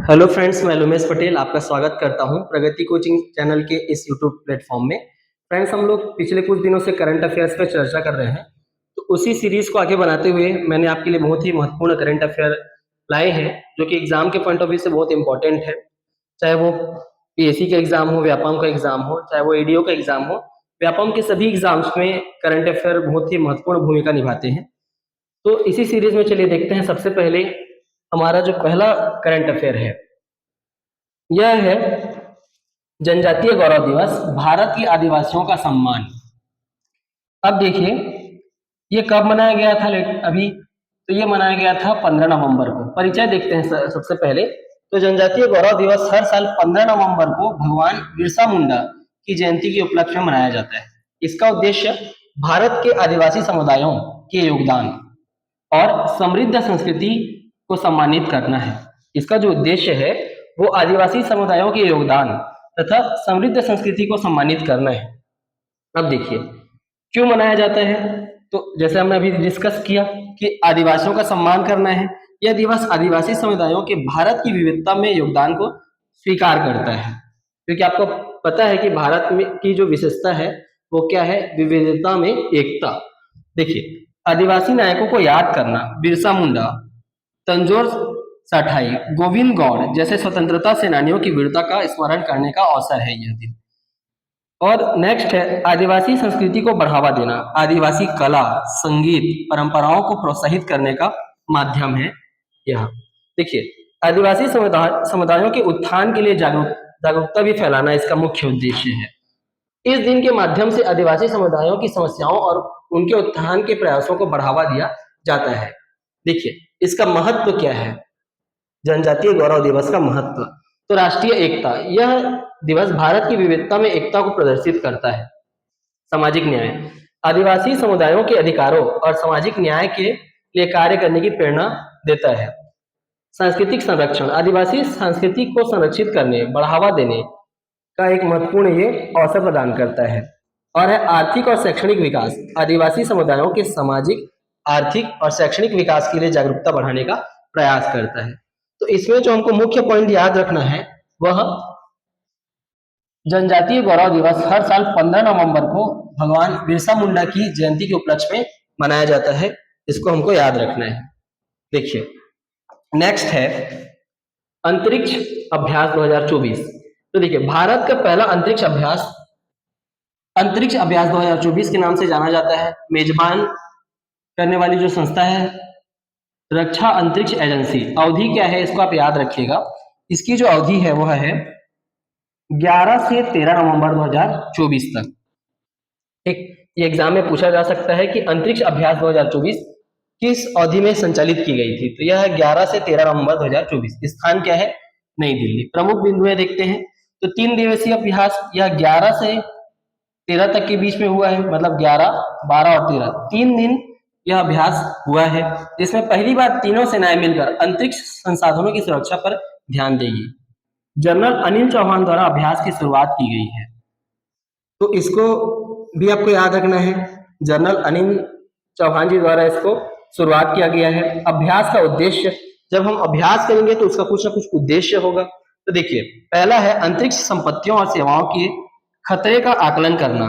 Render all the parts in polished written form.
Hello friends, मैं लुमेश पटेल आपका स्वागत करता हूं प्रगति कोचिंग चैनल के इस यूट्यूब प्लेटफॉर्म में। फ्रेंड्स, हम लोग पिछले कुछ दिनों से करंट अफेयर्स पे चर्चा कर रहे हैं, तो उसी सीरीज को आगे बनाते हुए मैंने आपके लिए बहुत ही महत्वपूर्ण करंट अफेयर लाए हैं जो कि एग्जाम के पॉइंट ऑफ व्यू से बहुत इंपॉर्टेंट है। चाहे वो पीएससी का एग्जाम हो, व्यापम का एग्जाम हो, चाहे वो एडीओ का एग्जाम हो, व्यापम के सभी एग्जाम्स में करंट अफेयर बहुत ही महत्वपूर्ण भूमिका निभाते हैं। तो इसी सीरीज में चलिए देखते हैं। सबसे पहले हमारा जो पहला करंट अफेयर है यह है जनजातीय गौरव दिवस, भारत के आदिवासियों का सम्मान। अब देखिए ये कब मनाया गया था अभी, तो ये मनाया गया था 15 नवंबर को। परिचय देखते हैं सबसे पहले। तो जनजातीय गौरव दिवस हर साल 15 नवंबर को भगवान बिरसा मुंडा की जयंती के उपलक्ष्य में मनाया जाता है। इसका उद्देश्य भारत के आदिवासी समुदायों के योगदान और समृद्ध संस्कृति को सम्मानित करना है। इसका जो उद्देश्य है वो आदिवासी समुदायों के योगदान तथा समृद्ध संस्कृति को सम्मानित करना है। अब देखिए क्यों मनाया जाता है, तो जैसे हमने अभी डिस्कस किया कि आदिवासियों का सम्मान करना है। यह दिवस आदिवासी समुदायों के भारत की विविधता में योगदान को स्वीकार करता है, क्योंकि आपको पता है कि भारत में की जो विशेषता है वो क्या है, विविधता में एकता। देखिए आदिवासी नायकों को याद करना, बिरसा मुंडा, तंजोर साठाई, गोविंद गौड़ जैसे स्वतंत्रता सेनानियों की वीरता का स्मरण करने का अवसर है यह दिन। और नेक्स्ट है आदिवासी संस्कृति को बढ़ावा देना, आदिवासी कला, संगीत, परंपराओं को प्रोत्साहित करने का माध्यम है यह। देखिए आदिवासी समुदायों के उत्थान के लिए जागरूकता भी फैलाना इसका मुख्य उद्देश्य है। इस दिन के माध्यम से आदिवासी समुदायों की समस्याओं और उनके उत्थान के प्रयासों को बढ़ावा दिया जाता है। देखिए इसका महत्व क्या है, जनजातीय गौरव दिवस का महत्व। तो राष्ट्रीय एकता, यह दिवस भारत की विविधता में एकता को प्रदर्शित करता है। सामाजिक न्याय, आदिवासी समुदायों के अधिकारों और सामाजिक न्याय के लिए कार्य करने की प्रेरणा देता है। सांस्कृतिक संरक्षण, आदिवासी संस्कृति को संरक्षित करने, बढ़ावा देने का एक महत्वपूर्ण ये अवसर प्रदान करता है। और है आर्थिक और शैक्षणिक विकास, आदिवासी समुदायों के सामाजिक, आर्थिक और शैक्षणिक विकास के लिए जागरूकता बढ़ाने का प्रयास करता है। तो इसमें जो हमको मुख्य पॉइंट याद रखना है वह जनजातीय गौरव दिवस हर साल 15 नवंबर को भगवान बिरसा मुंडा की जयंती के उपलक्ष्य में मनाया जाता है। इसको हमको याद रखना है। देखिए नेक्स्ट है अंतरिक्ष अभ्यास 2024। तो देखिए भारत का पहला अंतरिक्ष अभ्यास 2024 के नाम से जाना जाता है। मेजबान करने वाली जो संस्था है रक्षा अंतरिक्ष एजेंसी। अवधि क्या है इसको आप याद रखिएगा। इसकी जो अवधि है वह है 11 से 13 नवंबर 2024 तक। एक ये एग्जाम में पूछा जा सकता है कि अंतरिक्ष अभ्यास 2024 किस अवधि में संचालित की गई थी, तो यह है 11 से 13 नवंबर 2024। स्थान क्या है, नई दिल्ली। प्रमुख बिंदुएं देखते हैं तो 3 दिवसीय अभ्यास यह 11 से 13 तक के बीच में हुआ है, मतलब 11, 12 और 13 3 दिन यह अभ्यास हुआ है। जिसमें पहली बार तीनों सेनाएं मिलकर अंतरिक्ष संसाधनों की सुरक्षा पर ध्यान देगी। जनरल अनिल चौहान द्वारा अभ्यास की शुरुआत की गई है, तो इसको भी आपको याद रखना है। जनरल अनिल चौहान जी द्वारा इसको शुरुआत किया गया है। अभ्यास का उद्देश्य, जब हम अभ्यास करेंगे तो उसका कुछ ना कुछ उद्देश्य होगा। तो देखिए पहला है अंतरिक्ष संपत्तियों और सेवाओं के खतरे का आकलन करना,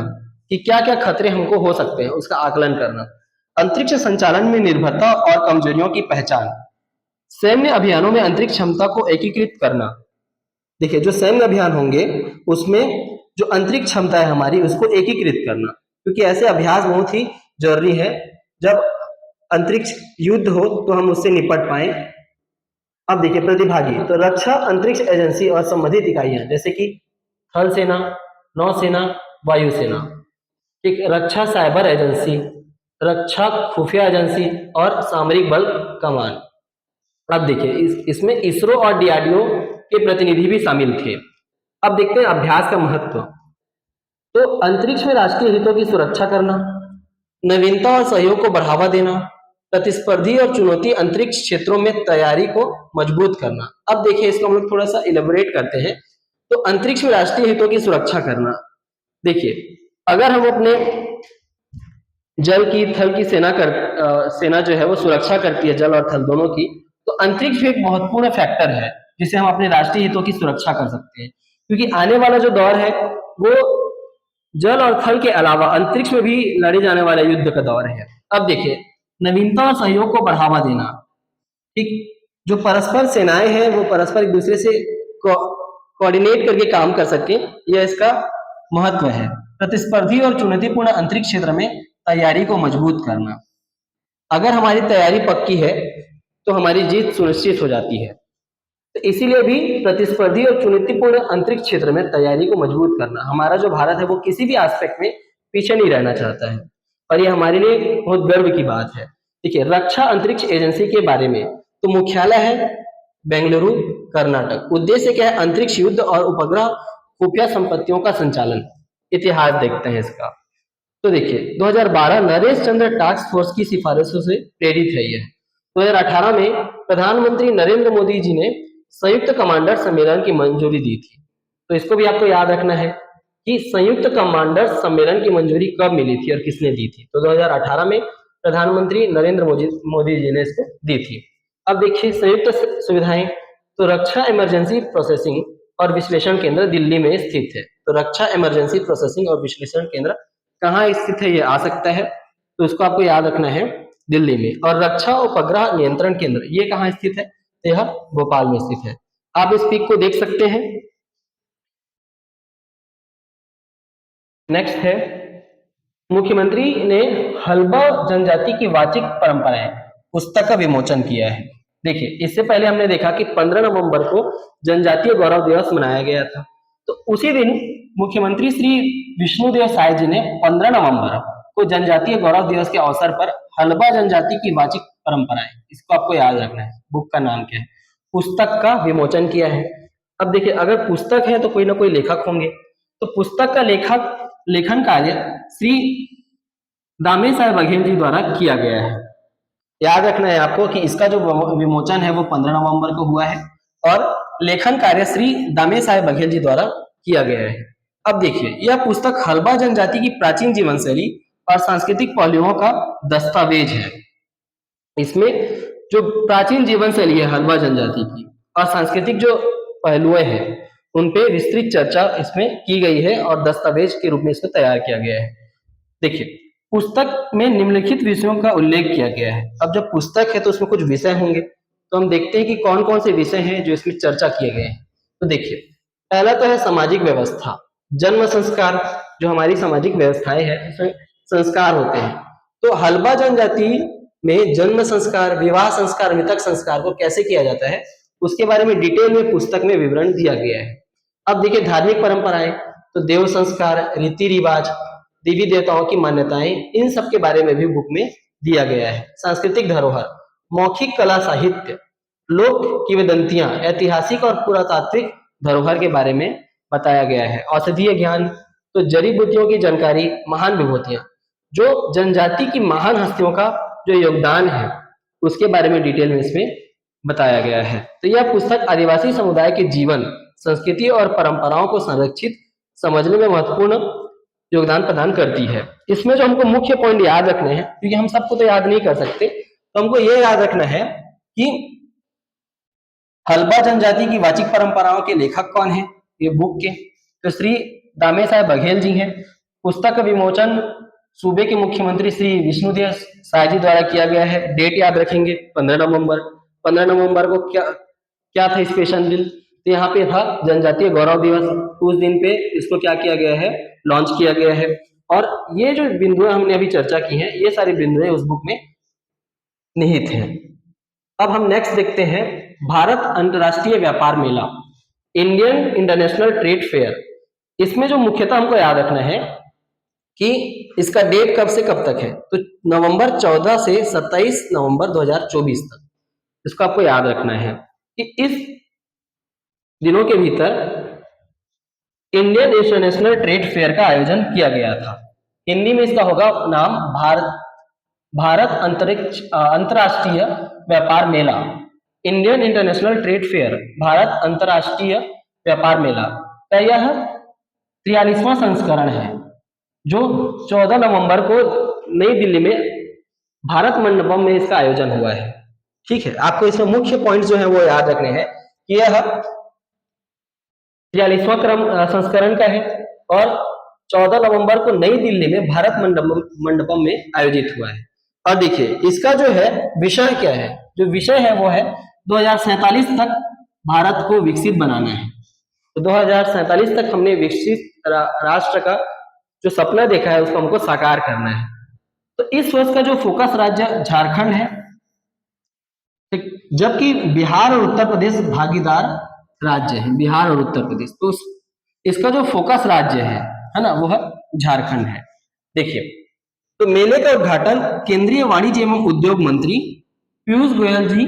कि क्या क्या खतरे हमको हो सकते हैं उसका आकलन करना। अंतरिक्ष संचालन में निर्भरता और कमजोरियों की पहचान। सैन्य अभियानों में अंतरिक्ष क्षमता को एकीकृत करना। देखिए जो सैन्य अभियान होंगे उसमें जो अंतरिक्ष क्षमता है हमारी उसको एकीकृत करना, क्योंकि ऐसे अभ्यास बहुत ही जरूरी है। जब अंतरिक्ष युद्ध हो तो हम उससे निपट पाए। अब देखिए प्रतिभागी, तो रक्षा अंतरिक्ष एजेंसी और संबंधित इकाइयां जैसे कि थल सेना, नौसेना, वायुसेना। ठीक, रक्षा साइबर एजेंसी, रक्षा खुफिया एजेंसी और सामरिक बल कमान। अब देखिए इसमें इसरो और डीआरडीओ के प्रतिनिधि भी शामिल थे। अब देखते हैं अभ्यास का महत्व। तो अंतरिक्ष में राष्ट्रीय हितों की सुरक्षा करना, नवीनता और सहयोग को बढ़ावा देना, प्रतिस्पर्धी और चुनौती अंतरिक्ष क्षेत्रों में तैयारी को मजबूत करना। अब देखिए इसको हम लोग थोड़ा सा इलेबोरेट करते हैं। तो अंतरिक्ष में राष्ट्रीय हितों की सुरक्षा करना, देखिए अगर हम अपने जल की, थल की सेना जो है वो सुरक्षा करती है, जल और थल दोनों की, तो अंतरिक्ष भी एक महत्वपूर्ण फैक्टर है जिससे हम अपने राष्ट्रीय हितों की सुरक्षा कर सकते हैं, क्योंकि आने वाला जो दौर है वो जल और थल के अलावा अंतरिक्ष में भी लड़े जाने वाले युद्ध का दौर है। अब देखिए, नवीनता और सहयोग को बढ़ावा देना, ठीक, जो परस्पर सेनाएं हैं वो परस्पर एक दूसरे से कोऑर्डिनेट करके काम कर सके, यह इसका महत्व है। प्रतिस्पर्धी और चुनौतीपूर्ण अंतरिक्ष क्षेत्र में तैयारी को मजबूत करना, अगर हमारी तैयारी पक्की है तो हमारी जीत सुनिश्चित हो जाती है। तो इसीलिए भी प्रतिस्पर्धी और चुनौतीपूर्ण अंतरिक्ष क्षेत्र में तैयारी को मजबूत करना, हमारा जो भारत है वो किसी भी एस्पेक्ट में पीछे नहीं रहना चाहता है, और ये हमारे लिए बहुत गर्व की बात है। देखिए, रक्षा अंतरिक्ष एजेंसी के बारे में, तो मुख्यालय है बेंगलुरु, कर्नाटक। उद्देश्य क्या है? अंतरिक्ष युद्ध और उपग्रह खुफिया संपत्तियों का संचालन। इतिहास देखते हैं इसका। तो देखिए, 2012 नरेश चंद्र टास्क फोर्स की सिफारिशों से प्रेरित है यह। 2018 में प्रधानमंत्री नरेंद्र मोदी जी ने संयुक्त कमांडर सम्मेलन की मंजूरी दी थी। तो इसको भी आपको याद रखना है कि संयुक्त कमांडर सम्मेलन की मंजूरी कब मिली थी और किसने दी थी। तो 2018 में प्रधानमंत्री नरेंद्र मोदी जी ने इसको दी थी। अब देखिए, संयुक्त सुविधाएं, तो रक्षा इमरजेंसी प्रोसेसिंग और विश्लेषण केंद्र दिल्ली में स्थित है। तो रक्षा इमरजेंसी प्रोसेसिंग और विश्लेषण केंद्र कहाँ स्थित है, ये आ सकता है, तो इसको आपको याद रखना है, दिल्ली में। और रक्षा उपग्रह नियंत्रण केंद्र ये कहाँ स्थित है? यह भोपाल में स्थित है। आप इस पिक को देख सकते हैं। नेक्स्ट है, मुख्यमंत्री ने हल्बा जनजाति की वाचिक परंपराएं पुस्तक का विमोचन किया है। देखिए, इससे पहले हमने देखा कि 15 नवंबर को जनजातीय गौरव दिवस मनाया गया था। तो उसी दिन मुख्यमंत्री श्री विष्णुदेव साय जी ने 15 नवंबर को जनजातीय गौरव दिवस के अवसर पर हल्बा जनजाति की वाचिक परंपराएं, इसको आपको याद रखना है, बुक का नाम क्या है, पुस्तक का विमोचन किया है। अब देखिए, अगर पुस्तक है तो कोई ना कोई लेखक होंगे। तो पुस्तक का लेखन कार्य श्री दामे साहब बघेल जी द्वारा किया गया है। याद रखना है आपको कि इसका जो विमोचन है वो 15 नवंबर को हुआ है और लेखन कार्य श्री दामे साहब बघेल जी द्वारा किया गया है। अब देखिए, यह पुस्तक हल्बा जनजाति की प्राचीन जीवन शैली और सांस्कृतिक पहलुओं का दस्तावेज है। इसमें जो प्राचीन जीवन शैली है हल्बा जनजाति की और सांस्कृतिक जो पहलुएं हैं उन पे विस्तृत चर्चा इसमें की गई है और दस्तावेज के रूप में इसको तैयार किया गया है। देखिए, पुस्तक में निम्नलिखित विषयों का उल्लेख किया गया है। अब जब पुस्तक है तो उसमें कुछ विषय होंगे, तो हम देखते हैं कि कौन कौन से विषय हैं जो इसमें चर्चा किए गए हैं। तो देखिए, पहला तो है सामाजिक व्यवस्था, जन्म संस्कार, जो हमारी सामाजिक व्यवस्थाएं हैं उसमें संस्कार होते हैं। तो हल्बा जनजाति में जन्म संस्कार, विवाह संस्कार, मृतक संस्कार को कैसे किया जाता है उसके बारे में डिटेल में पुस्तक में विवरण दिया गया है। अब देखिए, धार्मिक परंपराएं, तो देव संस्कार, रीति रिवाज, देवी देवताओं की मान्यताएं, इन सब के बारे में भी बुक में दिया गया है। सांस्कृतिक धरोहर, मौखिक कला साहित्य, लोक किंवदंतियां, ऐतिहासिक और पुरातात्विक धरोहर के बारे में बताया गया है। औषधीय ज्ञान, तो जड़ी बूटियों की जानकारी, महान विभूतियां, जो जनजाति की महान हस्तियों का जो योगदान है उसके बारे में डिटेल में इसमें बताया गया है। तो यह पुस्तक आदिवासी समुदाय के जीवन, संस्कृति और परंपराओं को संरक्षित समझने में महत्वपूर्ण योगदान प्रदान करती है। इसमें जो हमको मुख्य पॉइंट याद रखने हैं, क्योंकि हम सबको तो याद नहीं कर सकते, तो हमको ये याद रखना है कि हल्बा जनजाति की वाचिक परंपराओं के लेखक कौन है ये बुक के, तो श्री दामे साहब बघेल जी हैं। पुस्तक का विमोचन सूबे के मुख्यमंत्री श्री विष्णुदेव साय जी द्वारा किया गया है। डेट याद रखेंगे 15 नवंबर। 15 नवंबर को क्या क्या था स्पेशल दिन, तो यहाँ पे था जनजातीय गौरव दिवस। उस दिन पे इसको क्या किया गया है, लॉन्च किया गया है। और ये जो बिंदुएं हमने अभी चर्चा की हैं ये सारी बिंदुएं उस बुक में निहित हैं। अब हम नेक्स्ट देखते हैं, भारत अंतर्राष्ट्रीय व्यापार मेला, इंडियन इंटरनेशनल ट्रेड फेयर। इसमें जो मुख्यतः हमको याद रखना है कि इसका डेट कब से कब तक है, तो नवंबर 14 से 27 नवंबर 2024 तक। इसको आपको याद रखना है कि इस दिनों के भीतर इंडियन इंटरनेशनल ट्रेड फेयर का आयोजन किया गया था। हिंदी में इसका होगा नाम भारत अंतर्राष्ट्रीय व्यापार मेला, Indian international trade fair, Bharat अंतर्राष्ट्रीय व्यापार मेला का यह 43वां संस्करण है जो 14 नवंबर को नई दिल्ली में भारत मंडपम में इसका आयोजन हुआ है। ठीक है, आपको इसमें मुख्य पॉइंट जो है वो याद रखने हैं कि यह 43वां संस्करण का है और 14 नवंबर को नई दिल्ली में भारत मंडपम में आयोजित हुआ है। और देखिए इसका जो है विषय क्या है, जो विषय है वो है 2047 तक भारत को विकसित बनाना है। तो 2047 तक हमने विकसित राष्ट्र का जो सपना देखा है उसको हमको साकार करना है। तो इस वर्ष का जो फोकस राज्य झारखंड है, जबकि बिहार और उत्तर प्रदेश भागीदार राज्य है, बिहार और उत्तर प्रदेश। तो इसका जो फोकस राज्य है ना, वो है झारखंड है। देखिए तो मेले का उद्घाटन केंद्रीय वाणिज्य एवं उद्योग मंत्री पीयूष गोयल जी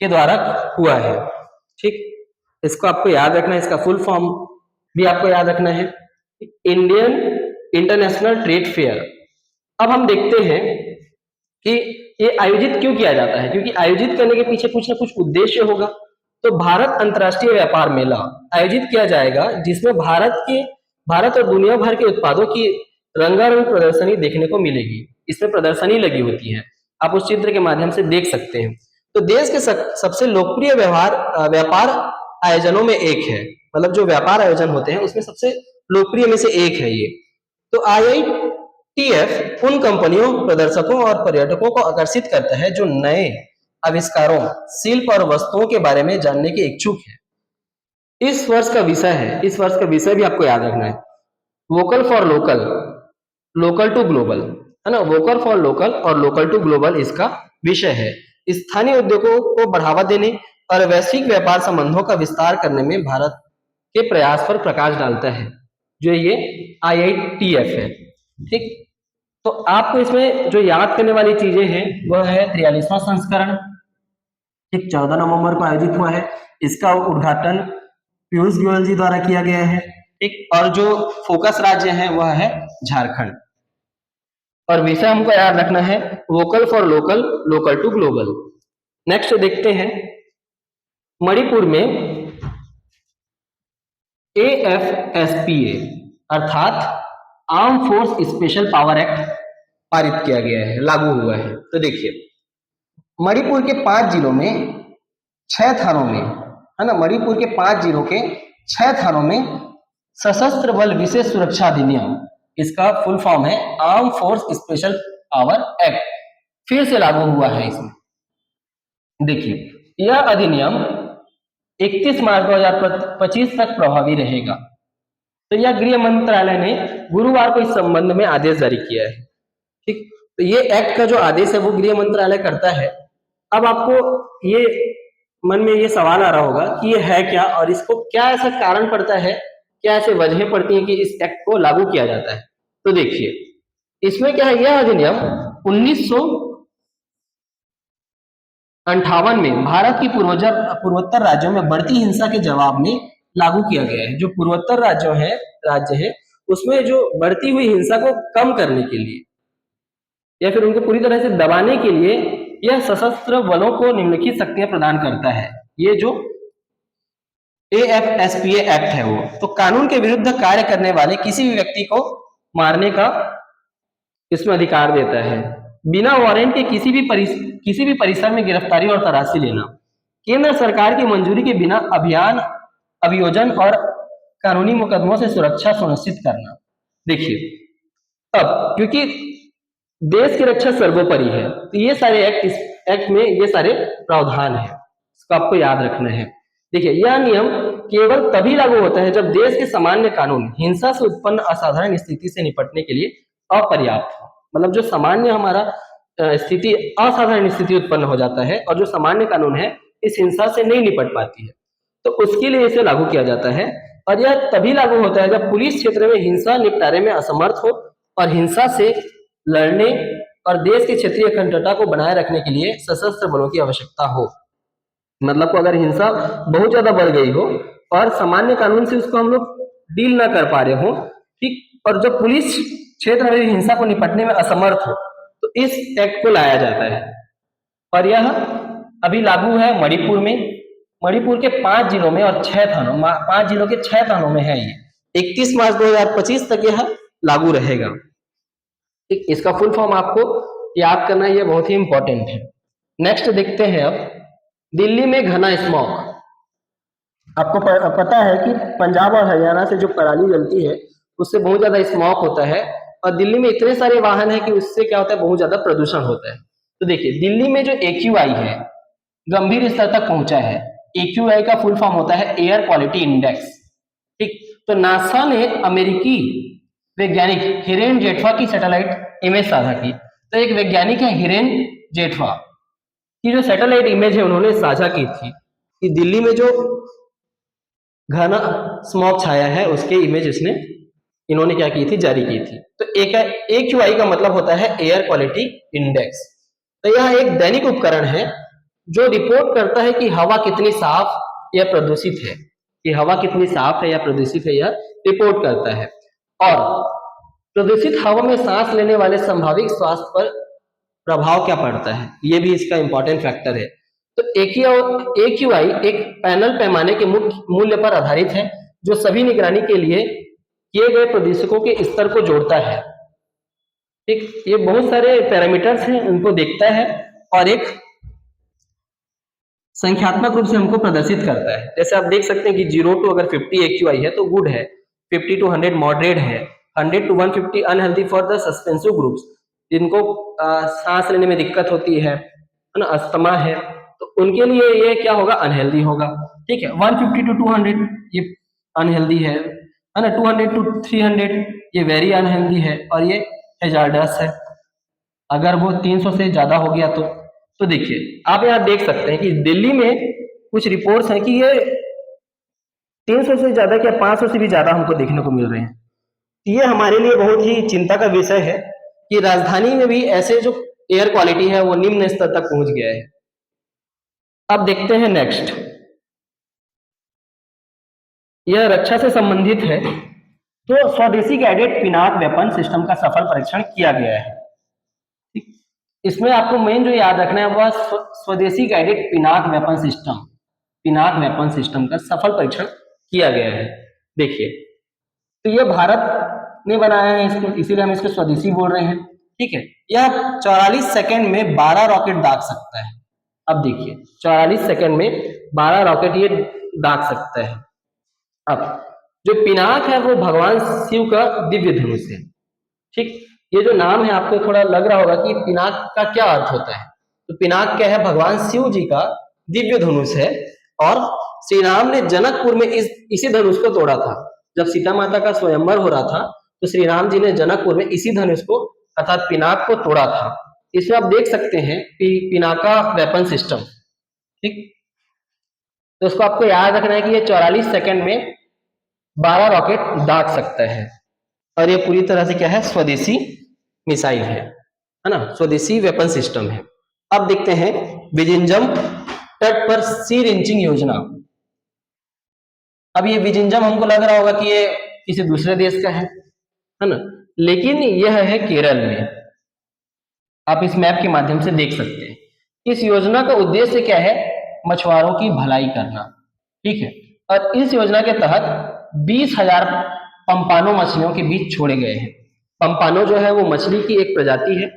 के द्वारा हुआ है। ठीक, इसको आपको याद रखना है, इसका फुल फॉर्म भी आपको याद रखना है, इंडियन इंटरनेशनल ट्रेड फेयर। अब हम देखते हैं कि ये आयोजित क्यों किया जाता है, क्योंकि आयोजित करने के पीछे कुछ ना कुछ उद्देश्य होगा। तो भारत अंतर्राष्ट्रीय व्यापार मेला आयोजित किया जाएगा जिसमें भारत और दुनिया भर के उत्पादों की रंगारंग प्रदर्शनी देखने को मिलेगी। इसमें प्रदर्शनी लगी होती है, आप उस चित्र के माध्यम से देख सकते हैं। तो देश के सबसे लोकप्रिय व्यापार आयोजनों में एक है, मतलब जो व्यापार आयोजन होते हैं उसमें सबसे लोकप्रिय में से एक है ये। तो IITF उन कंपनियों, प्रदर्शकों और पर्यटकों को आकर्षित करता है जो नए आविष्कारों, शिल्प और वस्तुओं के बारे में जानने के इच्छुक है। इस वर्ष का विषय भी आपको याद रखना है, vocal for local, local to global, है ना। वोकल फॉर लोकल और लोकल टू ग्लोबल इसका विषय है। स्थानीय उद्योगों को बढ़ावा देने और वैश्विक व्यापार संबंधों का विस्तार करने में भारत के प्रयास पर प्रकाश डालता है, जो ये IITF है। ठीक, तो आपको इसमें जो याद करने वाली चीजें हैं वह है 43वां संस्करण, ठीक, 14 नवंबर को आयोजित हुआ है। इसका उद्घाटन पीयूष गोयल जी द्वारा किया गया है। ठीक, और जो फोकस राज्य है वह है झारखंड। और विषय हमको याद रखना है vocal for local, local to global. Next देखते हैं, मणिपुर में AFSPA अर्थात arm force special power act पारित किया गया है, लागू हुआ है। तो देखिए मणिपुर के 5 जिलों में 6 थानों में, है ना, मणिपुर के 5 जिलों के 6 थानों में सशस्त्र बल विशेष सुरक्षा अधिनियम, इसका फुल फॉर्म है arm force special power act, फिर से लागू हुआ है इसमें। देखिए यह अधिनियम 31 मार्च 2025 तक प्रभावी रहेगा। तो यह गृह मंत्रालय ने गुरुवार को इस संबंध में आदेश जारी किया है। ठीक, तो ये एक्ट का जो आदेश है वो गृह मंत्रालय करता है। अब आपको ये मन में ये सवाल आ रहा होगा कि ये है क्या और इसको क्या ऐसा कारण पड़ता है, क्या ऐसे वजह पड़ती है कि इस एक्ट को लागू किया जाता है। तो देखिए इसमें क्या है, यह अधिनियम 1958 में भारत की पूर्वोत्तर राज्यों में बढ़ती हिंसा के जवाब में लागू किया गया है। जो पूर्वोत्तर राज्य है उसमें जो बढ़ती हुई हिंसा को कम करने के लिए या फिर उनको पूरी तरह से दबाने के लिए यह सशस्त्र बलों को निम्नलिखित शक्तियां प्रदान करता है। ये जो AFSPA एक्ट है वो तो कानून के विरुद्ध कार्य करने वाले किसी भी व्यक्ति को मारने का इसमें अधिकार देता है। बिना वारंट के किसी भी परिसर में गिरफ्तारी और तलाशी लेना, केंद्र सरकार की मंजूरी के बिना अभियोजन और कानूनी मुकदमों से सुरक्षा सुनिश्चित करना। देखिए अब क्योंकि देश की रक्षा सर्वोपरि है तो ये सारे इस एक्ट में ये सारे प्रावधान है, इसको आपको याद रखना है। देखिए यह नियम केवल तभी लागू होता है जब देश के सामान्य कानून हिंसा से उत्पन्न असाधारण स्थिति से निपटने के लिए अपर्याप्त हो। मतलब जो सामान्य हमारा स्थिति, असाधारण स्थिति उत्पन्न हो जाता है और जो सामान्य कानून है इस हिंसा से नहीं निपट पाती है, तो उसके लिए इसे लागू किया जाता है। और यह तभी लागू होता है जब पुलिस क्षेत्र में हिंसा निपटारे में असमर्थ हो और हिंसा से लड़ने और देश की क्षेत्रीय अखंडता को बनाए रखने के लिए सशस्त्र बलों की आवश्यकता हो। मतलब को अगर हिंसा बहुत ज्यादा बढ़ गई हो और सामान्य कानून से उसको हम लोग डील ना कर पा रहे हो, ठीक, और जब पुलिस क्षेत्र में हिंसा को निपटने में असमर्थ हो तो इस एक्ट को लाया जाता है। और यह अभी लागू है मणिपुर में, मणिपुर के 5 जिलों में और 6 थानों, 5 जिलों के 6 थानों में है। ये 31 मार्च 2025 तक यह लागू रहेगा। ठीक, इसका फुल फॉर्म आपको याद करना, ये बहुत ही इंपॉर्टेंट है। नेक्स्ट देखते हैं अब, दिल्ली में घना स्मॉग, आपको पता है कि पंजाब और हरियाणा से जो पराली जलती है उससे बहुत ज्यादा स्मॉग होता है, और दिल्ली में इतने सारे वाहन है कि उससे क्या होता है, बहुत ज्यादा प्रदूषण होता है। तो देखिए दिल्ली में जो एक्यूआई है गंभीर स्तर तक पहुंचा है। एक्यूआई का फुल फॉर्म होता है एयर क्वालिटी इंडेक्स। ठीक, तो नासा ने अमेरिकी वैज्ञानिक हिरेन जेठवा की सैटेलाइट इमेज साझा की। तो एक वैज्ञानिक है हिरेन जेठवा की जो सैटेलाइट इमेज है उन्होंने साझा की थी कि दिल्ली में जो घना स्मॉग छाया है उसके इमेज इसने इन्होंने क्या की थी, जारी की थी। तो एक्यूआई का मतलब होता है एयर क्वालिटी इंडेक्स। तो यह एक दैनिक उपकरण है जो रिपोर्ट करता है कि हवा कितनी साफ या प्रदूषित है, कि हवा कितनी साफ है या प्रदूषित है, यह रिपोर्ट करता है। और प्रदूषित हवा में सांस लेने वाले संभावित स्वास्थ्य पर प्रभाव क्या पड़ता है, ये भी इसका इंपॉर्टेंट फैक्टर है। तो एक्यूआई एक पैनल पैमाने के मुख्य मूल्य पर आधारित है जो सभी निगरानी के लिए किए गए प्रदूषकों के स्तर को जोड़ता है। ठीक, ये बहुत सारे पैरामीटर्स हैं उनको देखता है और एक संख्यात्मक रूप से हमको प्रदर्शित करता है। जैसे आप देख सकते हैं कि 0 to अगर 50 एक्यूआई है तो गुड है, 50 to 100 मॉडरेट है, 100 to 150 unhealthy for the suspensive groups, जिनको सांस लेने में दिक्कत होती है ना, अस्थमा है, तो उनके लिए ये क्या होगा, अनहेल्दी होगा। ठीक है, 150 to 200 ये अनहेल्दी है ना, 200 to 300 ये वेरी अनहेल्दी है, और ये हैजार्डस है अगर वो 300 से ज्यादा हो गया तो देखिए आप यहाँ देख सकते हैं कि दिल्ली में कुछ रिपोर्ट्स हैं कि ये 300 से ज्यादा क्या 500 से भी ज्यादा हमको देखने को मिल रहे हैं। ये हमारे लिए बहुत ही चिंता का विषय है कि राजधानी में भी ऐसे जो एयर क्वालिटी है वो निम्न स्तर तक पहुंच गया है। अब देखते हैं नेक्स्ट, यह रक्षा से संबंधित है। तो स्वदेशी गाइडेड पिनाक वेपन सिस्टम का सफल परीक्षण किया गया है। इसमें आपको मेन जो याद रखना है वह स्वदेशी गाइडेड पिनाक वेपन सिस्टम का सफल परीक्षण किया गया है। देखिए, तो यह भारत ने बनाया है इसको, इसीलिए हम इसको स्वदेशी बोल रहे हैं। ठीक है, यह 44 सेकंड में 12 रॉकेट दाग सकता है। अब देखिए 44 सेकंड में 12 रॉकेट ये दाग सकता है। अब जो पिनाक है वो भगवान शिव का दिव्य धनुष है। ठीक, ये जो नाम है आपको थोड़ा लग रहा होगा कि पिनाक का क्या अर्थ होता है। तो पिनाक क्या है, भगवान शिव जी का दिव्य धनुष है, और श्री राम ने जनकपुर में इसी धनुष को तोड़ा था। जब सीता माता का स्वयंवर हो रहा था तो श्री राम जी ने जनकपुर में इसी धनुष को अर्थात पिनाक को तोड़ा था। इसमें आप देख सकते हैं कि पिनाका वेपन सिस्टम। ठीक, तो उसको आपको याद रखना है कि ये 44 सेकंड में 12 रॉकेट दाग सकता है, और ये पूरी तरह से क्या है, स्वदेशी मिसाइल है ना, स्वदेशी वेपन सिस्टम है। अब देखते हैं विजिंजम तट पर सी रेंचिंग योजना। अब ये विजिंजम हमको लग रहा होगा कि ये किसी दूसरे देश का है ना, लेकिन यह है केरल में। आप इस मैप के माध्यम से देख सकते हैं। इस योजना का उद्देश्य क्या है, मछुआरों की भलाई करना। ठीक है, और इस योजना के तहत 20,000 पंपानो मछलियों के बीच छोड़े गए हैं। पंपानो जो है वो मछली की एक प्रजाति है,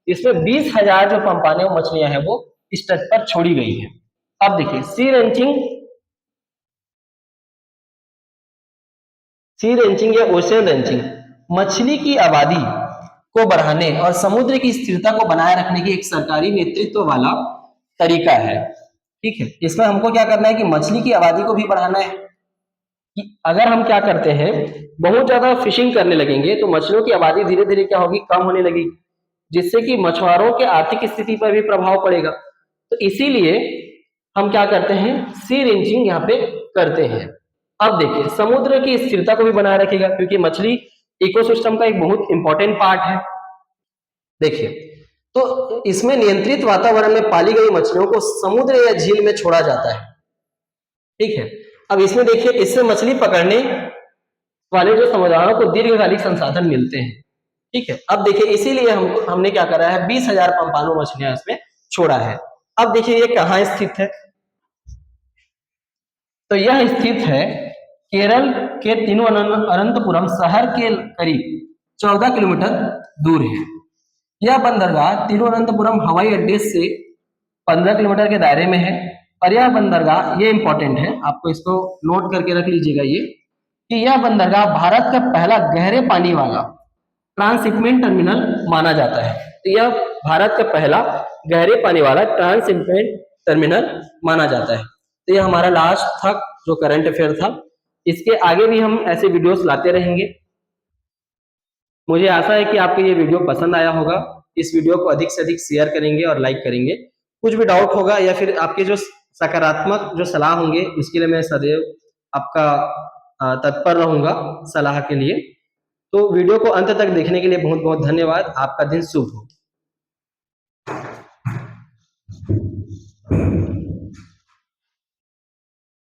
इसमें 20,000 जो पंपानो मछलियां हैं वो इस तट पर छोड़ी गई है। अब देखिए सी रेंचिंग या ओशन रेंचिंग मछली की आबादी को बढ़ाने और समुद्र की स्थिरता को बनाए रखने की एक सरकारी नेतृत्व वाला तरीका है। ठीक है, इसमें हमको क्या करना है कि मछली की आबादी को भी बढ़ाना है। कि अगर हम क्या करते हैं, बहुत ज्यादा फिशिंग करने लगेंगे तो मछलियों की आबादी धीरे धीरे क्या होगी, कम होने लगेगी, जिससे कि मछुआरों के आर्थिक स्थिति पर भी प्रभाव पड़ेगा। तो इसीलिए हम क्या करते हैं, सी रेंचिंग यहाँ पे करते हैं। अब देखिए समुद्र की स्थिरता को भी बनाए रखेगा, क्योंकि मछली इकोसिस्टम का एक बहुत इंपॉर्टेंट पार्ट है। देखिए, तो इसमें नियंत्रित वातावरण में पाली गई मछलियों को समुद्र या झील में छोड़ा जाता है। ठीक है, अब इसमें देखिए इससे मछली पकड़ने वाले जो समुदायों को दीर्घकालिक संसाधन मिलते हैं। ठीक है, अब देखिए इसीलिए हमने क्या करा है, 20,000 पंपानो मछलियां इसमें छोड़ा है। अब देखिए ये कहाँ स्थित है, तो यह स्थित है केरल के तिरुवनंतपुरम शहर के करीब 14 किलोमीटर दूर है। यह बंदरगाह तिरुवनंतपुरम हवाई अड्डे से 15 किलोमीटर के दायरे में है। और यह बंदरगाह, ये इंपॉर्टेंट है, आपको इसको नोट करके रख लीजिएगा ये, कि यह बंदरगाह भारत का पहला गहरे पानी वाला ट्रांसशिपमेंट टर्मिनल माना जाता है। तो यह भारत का पहला गहरे पानी वाला ट्रांसशिपमेंट टर्मिनल माना जाता है। तो यह हमारा लास्ट था जो करंट अफेयर था। इसके आगे भी हम ऐसे वीडियोस लाते रहेंगे। मुझे आशा है कि आपको ये वीडियो पसंद आया होगा। इस वीडियो को अधिक से अधिक शेयर करेंगे और लाइक करेंगे। कुछ भी डाउट होगा या फिर आपके जो सकारात्मक जो सलाह होंगे, उसके लिए मैं सदैव आपका तत्पर रहूंगा सलाह के लिए। तो वीडियो को अंत तक देखने के लिए बहुत बहुत धन्यवाद। आपका दिन शुभ हो।